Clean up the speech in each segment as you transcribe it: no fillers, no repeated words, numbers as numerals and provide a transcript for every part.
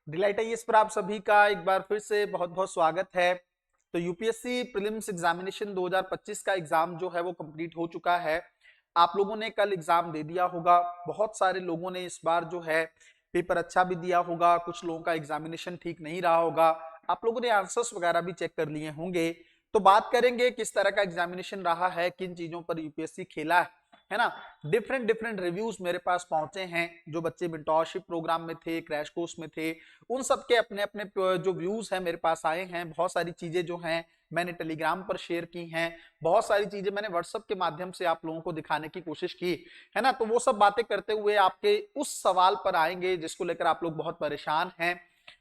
Delight IAS पर आप सभी का एक बार फिर से बहुत बहुत स्वागत है। तो यूपीएससी प्रीलिम्स एग्जामिनेशन 2025 का एग्जाम जो है वो कंप्लीट हो चुका है। आप लोगों ने कल एग्जाम दे दिया होगा। बहुत सारे लोगों ने इस बार जो है पेपर अच्छा भी दिया होगा, कुछ लोगों का एग्जामिनेशन ठीक नहीं रहा होगा। आप लोगों ने आंसर्स वगैरह भी चेक कर लिए होंगे। तो बात करेंगे किस तरह का एग्जामिनेशन रहा है, किन चीजों पर यूपीएससी खेला है ना। डिफरेंट डिफरेंट रिव्यूज मेरे पास पहुंचे हैं। जो बच्चे मेंटोरशिप प्रोग्राम में थे, क्रैश कोर्स में थे, उन सब के अपने अपने जो व्यूज हैं मेरे पास आए हैं। बहुत सारी चीजें जो हैं मैंने टेलीग्राम पर शेयर की हैं, बहुत सारी चीजें मैंने व्हाट्सएप के माध्यम से आप लोगों को दिखाने की कोशिश की है ना। तो वो सब बातें करते हुए आपके उस सवाल पर आएंगे जिसको लेकर आप लोग बहुत परेशान हैं।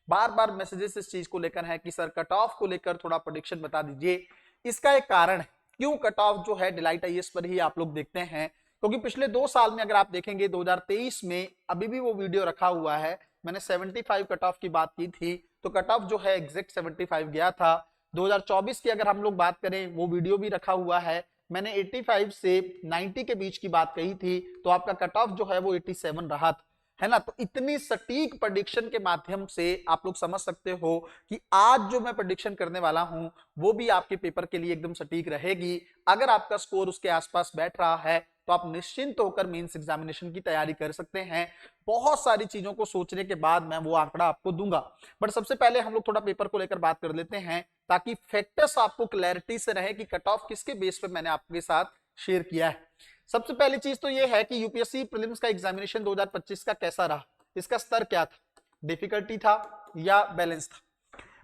बार बार मैसेजेस इस चीज को लेकर है कि सर कट ऑफ को लेकर थोड़ा प्रेडिक्शन बता दीजिए। इसका एक कारण है क्यों कट ऑफ जो है डिलाइट आईएएस पर ही आप लोग देखते हैं, क्योंकि पिछले 2 साल में अगर आप देखेंगे 2023 में अभी भी वो वीडियो रखा हुआ है। मैंने 75 कट ऑफ की बात की थी, तो कट ऑफ जो है एग्जैक्ट 75 गया था। 2024 की अगर हम लोग बात करें, वो वीडियो भी रखा हुआ है। मैंने 85 से 90 के बीच की बात कही थी, तो आपका कट ऑफ जो है वो 87 रहा था, है ना। तो इतनी सटीक प्रेडिक्शन के माध्यम से आप लोग समझ सकते हो कि आज जो मैं प्रेडिक्शन करने वाला हूं वो भी आपके पेपर के लिए एकदम सटीक रहेगी। अगर आपका स्कोर उसके आसपास बैठ रहा है तो आप निश्चिंत होकर मेंस एग्जामिनेशन की तैयारी कर सकते हैं। बहुत सारी चीजों को सोचने के बाद मैं वो आंकड़ा आपको दूंगा। बट सबसे पहले हम लोग थोड़ा पेपर को लेकर बात कर लेते हैं, ताकि फैक्टर्स आपको क्लैरिटी से रहे कि कट ऑफ किसके बेस पे मैंने आपके साथ शेयर किया है। सबसे पहली चीज तो ये है कि यूपीएससी प्रीलिम्स का एग्जामिनेशन 2025 का कैसा रहा, इसका स्तर क्या था, डिफिकल्टी था या बैलेंस था।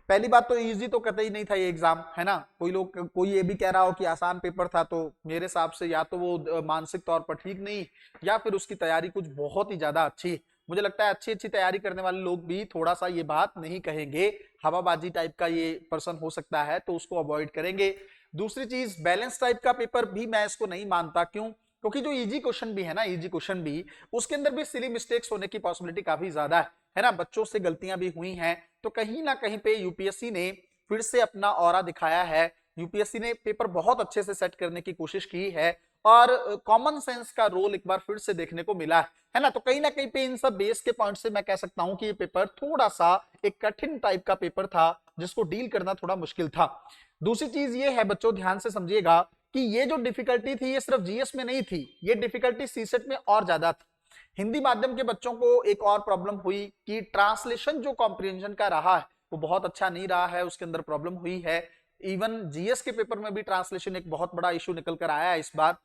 पहली बात तो इजी तो कतई नहीं था ये एग्जाम, है ना। कोई ये भी कह रहा हो कि आसान पेपर था, तो मेरे हिसाब से या तो वो मानसिक तौर पर ठीक नहीं, या फिर उसकी तैयारी कुछ बहुत ही ज्यादा अच्छी। मुझे लगता है अच्छी अच्छी तैयारी करने वाले लोग भी थोड़ा सा ये बात नहीं कहेंगे, हवाबाजी टाइप का ये पर्सन हो सकता है, तो उसको अवॉइड करेंगे। दूसरी चीज, बैलेंस टाइप का पेपर भी मैं इसको नहीं मानता। क्यों? क्योंकि जो इजी क्वेश्चन भी है ना, इजी क्वेश्चन भी, उसके अंदर भी सिली मिस्टेक्स होने की पॉसिबिलिटी काफी ज्यादा है ना। बच्चों से गलतियां भी हुई हैं, तो कहीं ना कहीं पे यूपीएससी ने फिर से अपना ऑरा दिखाया है। यूपीएससी ने पेपर बहुत अच्छे से सेट करने की कोशिश की है, और कॉमन सेंस का रोल एक बार फिर से देखने को मिला है ना। तो कहीं ना कहीं पे इन सब बेस के पॉइंट से मैं कह सकता हूं कि ये पेपर थोड़ा सा एक कठिन टाइप का पेपर था, जिसको डील करना थोड़ा मुश्किल था। दूसरी चीज ये है बच्चों, ध्यान से समझिएगा कि ये जो डिफिकल्टी थी ये सिर्फ जीएस में नहीं थी, ये डिफिकल्टी सीसेट में और ज्यादा थी। हिंदी माध्यम के बच्चों को एक और प्रॉब्लम हुई कि ट्रांसलेशन जो कॉम्प्रिहेंशन का रहा है वो बहुत अच्छा नहीं रहा है, उसके अंदर प्रॉब्लम हुई है। इवन जीएस के पेपर में भी ट्रांसलेशन एक बहुत बड़ा इशू निकल कर आया है इस बार।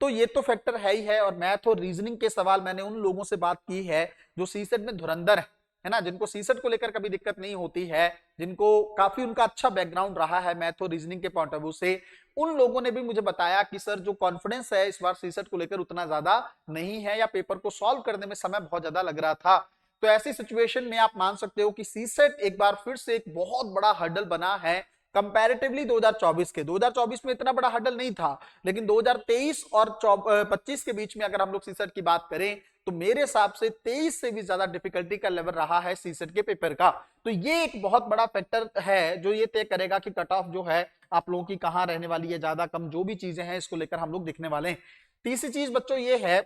तो ये तो फैक्टर है ही है। और मैथ और रीजनिंग के सवाल मैंने उन लोगों से बात की है जो सीसेट में धुरंधर है ना, जिनको सीसेट को लेकर कभी दिक्कत नहीं होती है, जिनको काफी उनका अच्छा बैकग्राउंड रहा है मैथ और रीजनिंग के पॉइंट ऑफ व्यू से। उन लोगों ने भी मुझे बताया कि सर जो कॉन्फिडेंस है इस बार सीसेट को लेकर उतना ज्यादा नहीं है, या पेपर को सॉल्व करने में समय बहुत ज्यादा लग रहा था। तो ऐसी सिचुएशन में आप मान सकते हो कि सीसेट एक बार फिर से एक बहुत बड़ा हर्डल बना है कंपैरेटिवली 2024 के। 2024 में इतना बड़ा हर्डल नहीं था, लेकिन 2023 और 25 के बीच में अगर हम लोग सीसेट की बात करें तो मेरे हिसाब से 23 से भी ज्यादा डिफिकल्टी का लेवल रहा है सीसेट के पेपर का। तो ये एक बहुत बड़ा फैक्टर है जो ये तय करेगा कि कट ऑफ जो है आप लोगों की कहां रहने वाली है, ज्यादा कम, जो भी चीजें हैं इसको लेकर हम लोग देखने वाले हैं। तीसरी चीज बच्चों ये है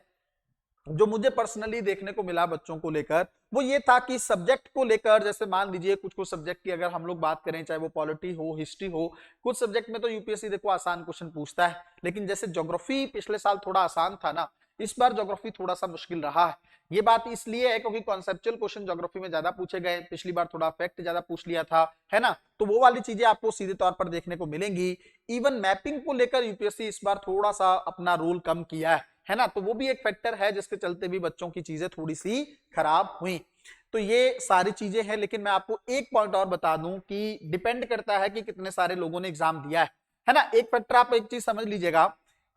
जो मुझे पर्सनली देखने को मिला बच्चों को लेकर, वो ये था कि सब्जेक्ट को लेकर, जैसे मान लीजिए कुछ कुछ सब्जेक्ट की अगर हम लोग बात करें, चाहे वो पॉलिटी हो, हिस्ट्री हो, कुछ सब्जेक्ट में तो यूपीएससी देखो आसान क्वेश्चन पूछता है। लेकिन जैसे ज्योग्राफी पिछले साल थोड़ा आसान था ना, इस बार ज्योग्राफी थोड़ा सा मुश्किल रहा है। ये बात इसलिए है क्योंकि कॉन्सेप्चुअल क्वेश्चन ज्योग्राफी में ज्यादा पूछे गए, पिछली बार थोड़ा फैक्ट ज्यादा पूछ लिया था, है ना। तो वो वाली चीजें आपको सीधे तौर पर देखने को मिलेंगी। इवन मैपिंग को लेकर यूपीएससी इस बार थोड़ा सा अपना रोल कम किया है ना। तो वो भी एक फैक्टर है जिसके चलते भी बच्चों की चीजें थोड़ी सी खराब हुई। तो ये सारी चीजें हैं, लेकिन मैं आपको एक पॉइंट और बता दूं कि डिपेंड करता है कि कितने सारे लोगों ने एग्जाम दिया है ना। एक फैक्टर आप एक चीज समझ लीजिएगा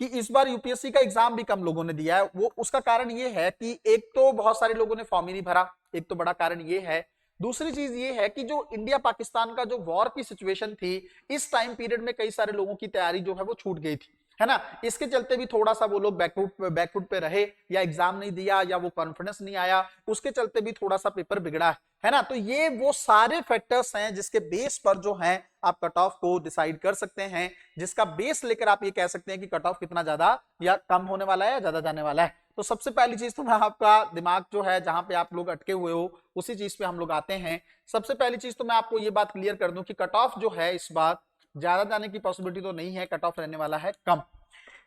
कि इस बार यूपीएससी का एग्जाम भी कम लोगों ने दिया है। वो उसका कारण ये है कि एक तो बहुत सारे लोगों ने फॉर्म ही नहीं भरा, एक तो बड़ा कारण ये है। दूसरी चीज ये है कि जो इंडिया पाकिस्तान का जो वॉर की सिचुएशन थी, इस टाइम पीरियड में कई सारे लोगों की तैयारी जो है वो छूट गई थी, है ना। इसके चलते भी थोड़ा सा वो लोग बैकफुट पे रहे, या एग्जाम नहीं दिया, या वो कॉन्फिडेंस नहीं आया, उसके चलते भी थोड़ा सा पेपर बिगड़ा है ना। तो ये वो सारे फैक्टर्स हैं जिसके बेस पर जो है आप कट ऑफ को डिसाइड कर सकते हैं, जिसका बेस लेकर आप ये कह सकते हैं कि कट ऑफ कितना ज्यादा या कम होने वाला है या ज्यादा जाने वाला है। तो सबसे पहली चीज तो मैं आपका दिमाग जो है जहां पे आप लोग अटके हुए हो उसी चीज पे हम लोग आते हैं। सबसे पहली चीज तो मैं आपको ये बात क्लियर कर दूं कि कट ऑफ जो है इस बार ज्यादा जाने की पॉसिबिलिटी तो नहीं है, कट ऑफ रहने वाला है कम,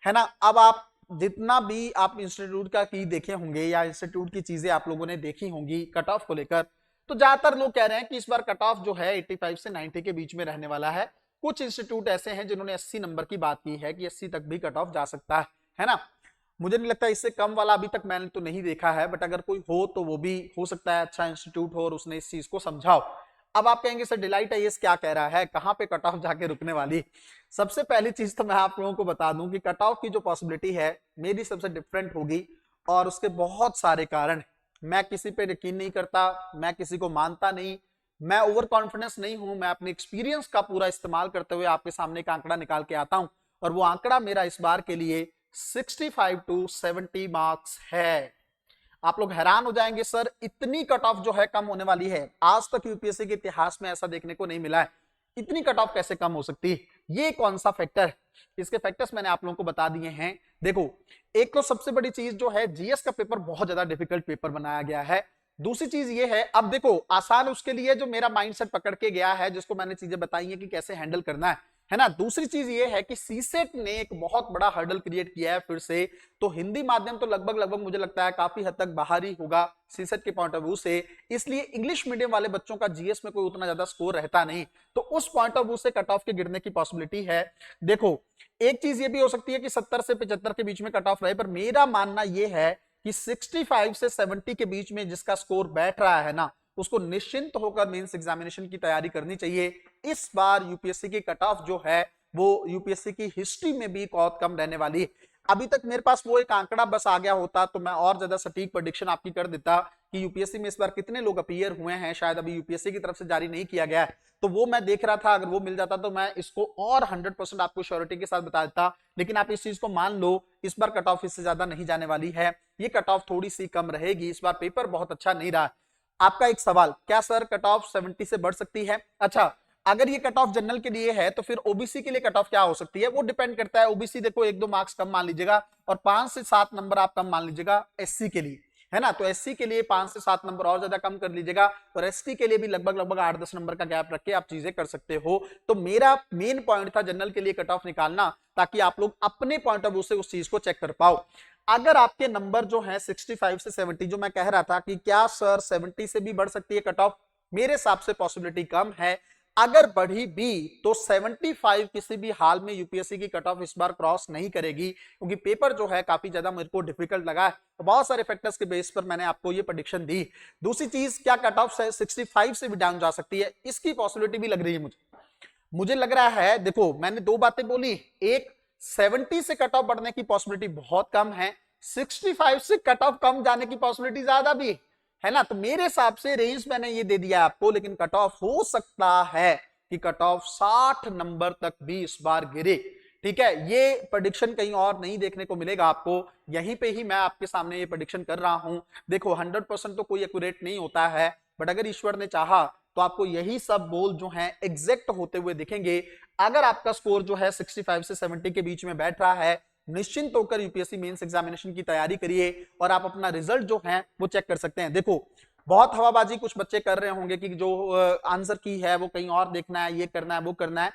है ना। अब आप जितना भी आप इंस्टीट्यूट का की देखे होंगे या इंस्टीट्यूट की चीजें आप लोगों ने देखी होंगी कट ऑफ को लेकर, तो ज्यादातर लोग कह रहे हैं कि इस बार कट ऑफ जो है 85 से 90 के बीच में रहने वाला है। कुछ इंस्टीट्यूट ऐसे हैं जिन्होंने 80 नंबर की बात की है कि 80 तक भी कट ऑफ जा सकता है ना। मुझे नहीं लगता इससे कम वाला अभी तक मैंने तो नहीं देखा है, बट अगर कोई हो तो वो भी हो सकता है अच्छा इंस्टीट्यूट हो और उसने इस चीज को समझाओ। अब आप कहेंगे सर डिलाइट आईएएस क्या कह रहा है, कहां पे कट ऑफ जाके रुकने वाली। सबसे पहली चीज तो मैं आप लोगों को बता दूं कि कट ऑफ की जो पॉसिबिलिटी है मेरी सबसे डिफरेंट होगी और उसके बहुत सारे कारण। मैं किसी पे यकीन नहीं करता, मैं किसी को मानता नहीं, मैं ओवर कॉन्फिडेंस नहीं हूं, मैं अपने एक्सपीरियंस का पूरा इस्तेमाल करते हुए आपके सामने एक आंकड़ा निकाल के आता हूं और वो आंकड़ा मेरा इस बार के लिए 65 टू 70 मार्क्स है। आप लोग हैरान हो जाएंगे सर इतनी कट ऑफ जो है कम होने वाली है, आज तक यूपीएससी के इतिहास में ऐसा देखने को नहीं मिला है। इतनी कट ऑफ कैसे कम हो सकती है, ये कौन सा फैक्टर है? इसके फैक्टर्स मैंने आप लोगों को बता दिए हैं। देखो, एक तो सबसे बड़ी चीज जो है जीएस का पेपर बहुत ज्यादा डिफिकल्ट पेपर बनाया गया है। दूसरी चीज ये है, अब देखो आसान उसके लिए जो मेरा माइंडसेट पकड़ के गया है, जिसको मैंने चीजें बताई है कि कैसे हैंडल करना है ना। दूसरी चीज ये है कि सीसेट ने एक बहुत बड़ा हर्डल क्रिएट किया है फिर से, तो हिंदी माध्यम तो लगभग मुझे लगता है काफी हद तक बाहर ही होगा सीसेट के पॉइंट ऑफ व्यू से, इसलिए इंग्लिश मीडियम वाले बच्चों का जीएस में कोई उतना ज्यादा स्कोर रहता नहीं, तो उस पॉइंट ऑफ व्यू से कट ऑफ के गिरने की पॉसिबिलिटी है। देखो, एक चीज ये भी हो सकती है कि 70 से 75 के बीच में कट ऑफ रहे, पर मेरा मानना यह है कि 65 से 70 के बीच में जिसका स्कोर बैठ रहा है ना, उसको निश्चिंत होकर मेंस एग्जामिनेशन की तैयारी करनी चाहिए। इस बार यूपीएससी की कट ऑफ जो है वो यूपीएससी की हिस्ट्री में भी बहुत कम रहने वाली है। अभी तक मेरे पास वो एक आंकड़ा बस आ गया होता तो मैं और ज्यादा सटीक प्रेडिक्शन आपकी कर देता कि यूपीएससी में इस बार कितने लोग अपीयर हुए हैं, शायद अभी यूपीएससी की तरफ से जारी नहीं किया गया है, तो वो मैं देख रहा था, अगर वो मिल जाता तो मैं इसको और 100% आपको श्योरिटी के साथ बता देता। लेकिन आप इस चीज को मान लो, इस बार कट ऑफ इससे ज्यादा नहीं जाने वाली है, ये कट ऑफ थोड़ी सी कम रहेगी। इस बार पेपर बहुत अच्छा नहीं रहा। आपका एक सवाल, क्या सर कट ऑफ 70 से बढ़ सकती है? अच्छा, अगर ये कट ऑफ जनरल के लिए है तो फिर ओबीसी के लिए कट ऑफ क्या हो सकती है? वो डिपेंड करता है। ओबीसी देखो 1-2 मार्क्स कम मान लीजिएगा और 5 से 7 नंबर आप कम मान लीजिएगा एससी के लिए, है ना। तो एससी के लिए 5 से 7 नंबर और ज्यादा कम कर लीजिएगा और एसटी के लिए भी लगभग 8-10 नंबर का गैप रख के आप चीजें कर सकते हो। तो मेरा मेन पॉइंट था जनरल के लिए कट ऑफ निकालना, ताकि आप लोग अपने पॉइंट ऑफ व्यू से उस चीज को चेक कर पाओ। अगर आपके नंबर जो है 65 से 70, जो मैं कह रहा था कि क्या सर 70 से भी बढ़ सकती है कट ऑफ, मेरे हिसाब से पॉसिबिलिटी कम है। अगर बढ़ी भी तो 75 किसी भी हाल में यूपीएससी की कट ऑफ इस बार क्रॉस नहीं करेगी, क्योंकि पेपर जो है काफी ज्यादा मेरे को डिफिकल्ट लगा है। तो बहुत सारे फैक्टर्स के बेस पर मैंने आपको ये प्रेडिक्शन दी। दूसरी चीज, क्या कट ऑफ 65 से भी डाउन जा सकती है? इसकी पॉसिबिलिटी भी लग रही है मुझे लग रहा है। देखो, मैंने दो बातें बोली, एक 70 से कट ऑफ बढ़ने की पॉसिबिलिटी बहुत कम है, 65 से कट ऑफ कम जाने की पॉसिबिलिटी ज्यादा भी है ना। तो मेरे हिसाब से रेंज मैंने ये दे दिया आपको, लेकिन कट ऑफ हो सकता है कि कट ऑफ 60 नंबर तक भी इस बार गिरे। ठीक है, ये प्रेडिक्शन कहीं और नहीं देखने को मिलेगा आपको, यहीं पे ही मैं आपके सामने ये प्रेडिक्शन कर रहा हूं। देखो 100% तो कोई एक्यूरेट नहीं होता है, बट अगर ईश्वर ने चाहा तो आपको यही सब बोल जो है एग्जैक्ट होते हुए दिखेंगे। अगर आपका स्कोर जो है 65 से 70 के बीच में बैठ रहा है, निश्चिंत होकर यूपीएससी मेंस एग्जामिनेशन की तैयारी करिए और आप अपना रिजल्ट जो है वो चेक कर सकते हैं। देखो, बहुत हवाबाजी कुछ बच्चे कर रहे होंगे कि जो आंसर की है वो कहीं और देखना है, ये करना है, वो करना है।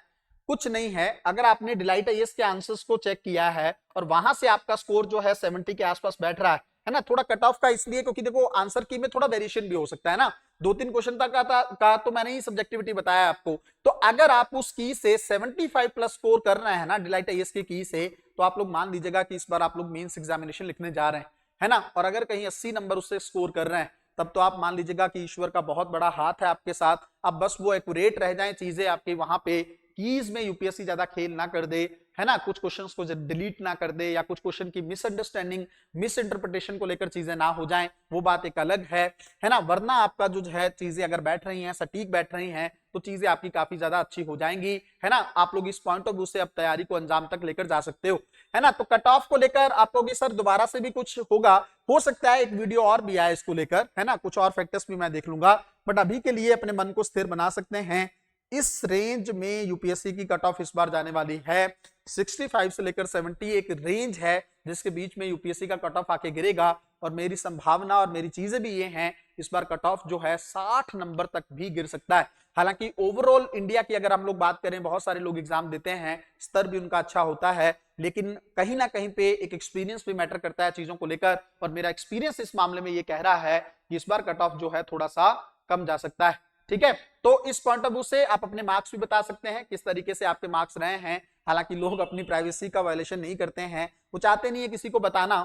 कुछ नहीं है, अगर आपने डिलाइट आईएएस के आंसर्स को चेक किया है और वहां से आपका स्कोर जो है 70 के आसपास बैठ रहा है ना, थोड़ा कट ऑफ का इसलिए क्योंकि देखो आंसर की में थोड़ा वेरिएशन भी हो सकता है ना, 2-3 क्वेश्चन तक का तो मैंने ही सब्जेक्टिविटी बताया आपको। तो अगर आप उस की से 75 प्लस स्कोर कर रहे हैं ना डिलाइट आईएएस की से, तो आप लोग मान लीजिएगा कि इस बार आप लोग मेंस एग्जामिनेशन लिखने जा रहे हैं, है ना। और अगर कहीं 80 नंबर उससे स्कोर कर रहे हैं, तब तो आप मान लीजिएगा कि ईश्वर का बहुत बड़ा हाथ है आपके साथ। अब बस वो एक्यूरेट रह जाए चीजें आपके, वहां पे कीज में यूपीएससी ज्यादा खेल ना कर दे, है ना, कुछ क्वेश्चंस को डिलीट ना कर दे, या कुछ क्वेश्चन की मिसअंडरस्टैंडिंग मिस इंटरप्रिटेशन को लेकर चीजें ना हो जाएं, वो बात एक अलग है ना। वरना आपका जो है चीजें अगर बैठ रही हैं, सटीक बैठ रही हैं, तो चीजें आपकी काफी ज्यादा अच्छी हो जाएंगी, है ना। आप लोग इस पॉइंट ऑफ व्यू से अब तैयारी को अंजाम तक लेकर जा सकते हो, है ना। तो कट ऑफ को लेकर आप लोग सर दोबारा से भी कुछ होगा, हो सकता है एक वीडियो और भी आए इसको लेकर, है ना, कुछ और फैक्टर्स भी मैं देख लूंगा, बट अभी के लिए अपने मन को स्थिर बना सकते हैं। इस रेंज में यूपीएससी की कट ऑफ इस बार जाने वाली है 65 से लेकर 70 एक रेंज है जिसके बीच में यूपीएससी का कट ऑफ आके गिरेगा। और मेरी संभावना और मेरी चीजें भी ये हैं, इस बार कट ऑफ जो है 60 नंबर तक भी गिर सकता है। हालांकि ओवरऑल इंडिया की अगर हम लोग बात करें, बहुत सारे लोग एग्जाम देते हैं, स्तर भी उनका अच्छा होता है, लेकिन कहीं ना कहीं पे एक एक्सपीरियंस भी मैटर करता है चीजों को लेकर। और मेरा एक्सपीरियंस इस मामले में ये कह रहा है कि इस बार कट ऑफ जो है थोड़ा सा कम जा सकता है। ठीक है, तो इस पॉइंट ऑफ व्यू से आप अपने मार्क्स भी बता सकते हैं, किस तरीके से आपके मार्क्स रहे हैं। हालांकि लोग अपनी प्राइवेसी का वायलेशन नहीं करते हैं, वो चाहते नहीं है किसी को बताना।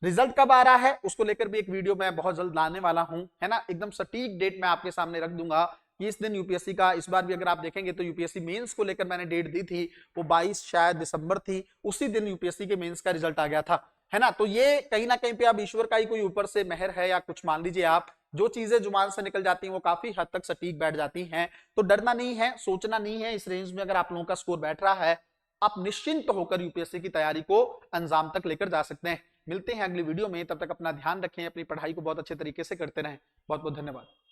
रिजल्ट कब आ रहा है उसको लेकर भी एक वीडियो मैं बहुत जल्द लाने वाला हूं, है ना। एकदम सटीक डेट मैं आपके सामने रख दूंगा कि इस दिन यूपीएससी का, इस बार भी अगर आप देखेंगे तो यूपीएससी मेंस को लेकर मैंने डेट दी थी, वो 22 शायद दिसंबर थी, उसी दिन यूपीएससी के मेंस का रिजल्ट आ गया था, है ना। तो ये कहीं ना कहीं पे अब ईश्वर का ही कोई ऊपर से मेहर है या कुछ मान लीजिए आप, जो चीजें जुबान से निकल जाती हैं वो काफी हद तक सटीक बैठ जाती हैं। तो डरना नहीं है, सोचना नहीं है। इस रेंज में अगर आप लोगों का स्कोर बैठ रहा है, आप निश्चिंत होकर यूपीएससी की तैयारी को अंजाम तक लेकर जा सकते हैं। मिलते हैं अगली वीडियो में, तब तक अपना ध्यान रखें, अपनी पढ़ाई को बहुत अच्छे तरीके से करते रहें। बहुत बहुत धन्यवाद।